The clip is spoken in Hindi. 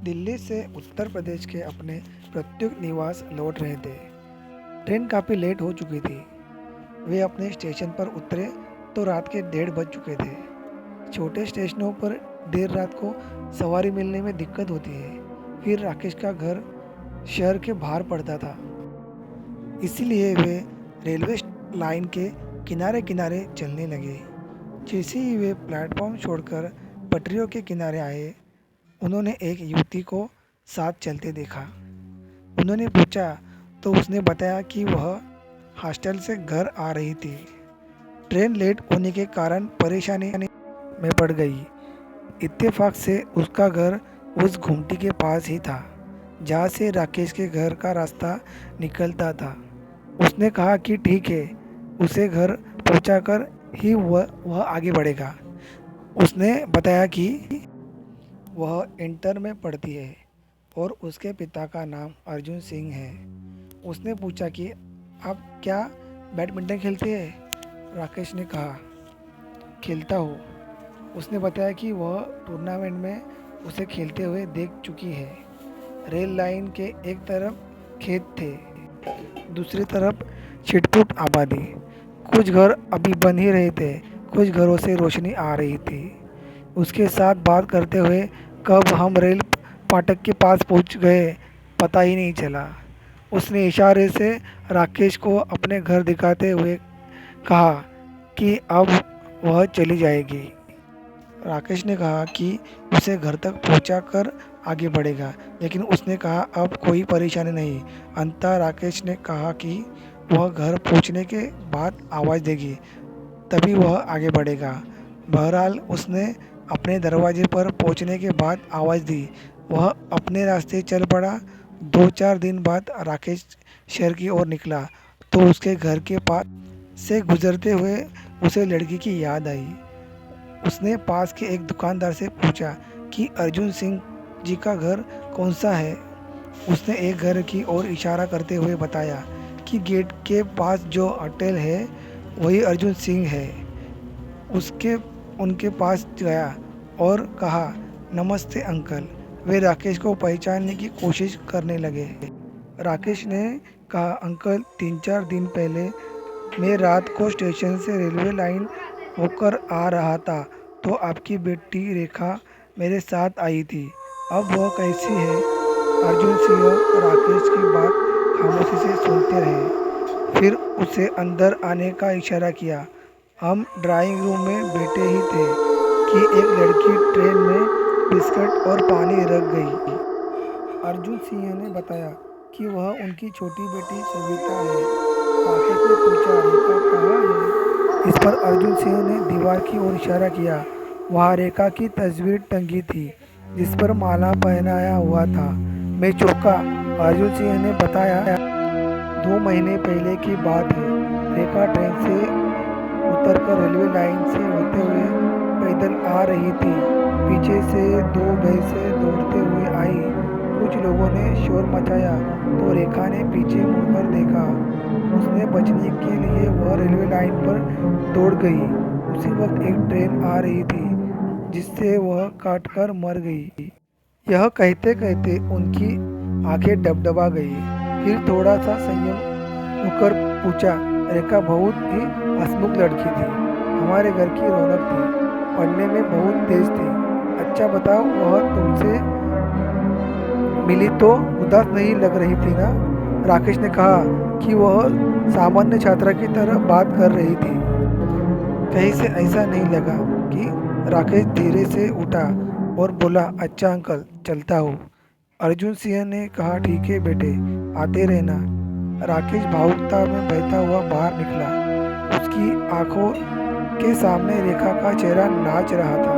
दिल्ली से उत्तर प्रदेश के अपने प्रत्युत निवास लौट रहे थे। ट्रेन काफ़ी लेट हो चुकी थी। वे अपने स्टेशन पर उतरे तो रात के 1:30 बज चुके थे। छोटे स्टेशनों पर देर रात को सवारी मिलने में दिक्कत होती है। फिर राकेश का घर शहर के बाहर पड़ता था, इसीलिए वे रेलवे लाइन के किनारे किनारे चलने लगे। जैसे ही वे प्लेटफॉर्म छोड़कर पटरियों के किनारे आए, उन्होंने एक युवती को साथ चलते देखा। उन्होंने पूछा तो उसने बताया कि वह हॉस्टल से घर आ रही थी। ट्रेन लेट होने के कारण परेशानी में पड़ गई। इत्तेफाक से उसका घर उस घुमटी के पास ही था जहाँ से राकेश के घर का रास्ता निकलता था। उसने कहा कि ठीक है, उसे घर पहुँचाकर ही वह आगे बढ़ेगा। उसने बताया कि वह इंटर में पढ़ती है और उसके पिता का नाम अर्जुन सिंह है। उसने पूछा कि आप क्या बैडमिंटन खेलते हैं? राकेश ने कहा, खेलता हूँ। उसने बताया कि वह टूर्नामेंट में उसे खेलते हुए देख चुकी है। रेल लाइन के एक तरफ खेत थे, दूसरी तरफ छिटपुट आबादी। कुछ घर अभी बन ही रहे थे, कुछ घरों से रोशनी आ रही थी। उसके साथ बात करते हुए कब हम रेल फाटक के पास पहुंच गए पता ही नहीं चला। उसने इशारे से राकेश को अपने घर दिखाते हुए कहा कि अब वह चली जाएगी। राकेश ने कहा कि उसे घर तक पहुंचाकर आगे बढ़ेगा, लेकिन उसने कहा अब कोई परेशानी नहीं। अंततः राकेश ने कहा कि वह घर पहुंचने के बाद आवाज़ देगी, तभी वह आगे बढ़ेगा। बहरहाल उसने अपने दरवाजे पर पहुंचने के बाद आवाज़ दी। वह अपने रास्ते चल पड़ा। 2-4 दिन बाद राकेश शहर की ओर निकला तो उसके घर के पास से गुजरते हुए उसे लड़की की याद आई। उसने पास के एक दुकानदार से पूछा कि अर्जुन सिंह जी का घर कौन सा है। उसने एक घर की ओर इशारा करते हुए बताया कि गेट के पास जो होटल है वही अर्जुन सिंह है। उनके पास गया और कहा, नमस्ते अंकल। वे राकेश को पहचानने की कोशिश करने लगे। राकेश ने कहा, अंकल 3-4 दिन पहले मैं रात को स्टेशन से रेलवे लाइन होकर आ रहा था तो आपकी बेटी रेखा मेरे साथ आई थी। अब वह कैसी है? अर्जुन सिंह राकेश की बात खामोशी से सुनते रहे, फिर उसे अंदर आने का इशारा किया। हम ड्राइंग रूम में बैठे ही थे कि एक लड़की ट्रेन में बिस्किट और पानी रख गई। अर्जुन सिंह ने बताया कि वह उनकी छोटी बेटी सविता है। राकेश ने पूछा, रेखा कहाँ है? इस पर अर्जुन सिंह ने दीवार की ओर इशारा किया। वहाँ रेखा की तस्वीर टंगी थी जिस पर माला पहनाया हुआ था। मैं चौंका। अर्जुन सिंह ने बताया, 2 महीने पहले की बात है। रेखा ट्रेन से उतरकर रेलवे लाइन से होते हुए पैदल आ रही थी। पीछे से 2 भैंसें दौड़ते हुए आई। कुछ लोगों ने शोर मचाया तो रेखा ने पीछे मुड़कर देखा। उसने बचने के लिए वह रेलवे लाइन पर दौड़ गई। उसी वक्त एक ट्रेन आ रही थी जिससे वह काटकर मर गई। यह कहते कहते उनकी आंखें डबडबा गई। फिर थोड़ा सा संयम होकर पूछा, रेखा बहुत ही हंसमुख लड़की थी, हमारे घर की रौनक थी, पढ़ने में बहुत तेज थी। अच्छा बताओ, वह तुमसे मिली तो उदास नहीं लग रही थी ना? राकेश ने कहा कि वह सामान्य छात्रा की तरह बात कर रही थी। कहीं से ऐसा नहीं लगा कि राकेश धीरे से उठा और बोला, अच्छा अंकल, चलता हूँ। अर्जुन सिंह ने कहा, ठीक है बेटे, आते रहना। राकेश भावुकता में बहता हुआ बाहर निकला। उसकी आंखों के सामने रेखा का चेहरा नाच रहा था।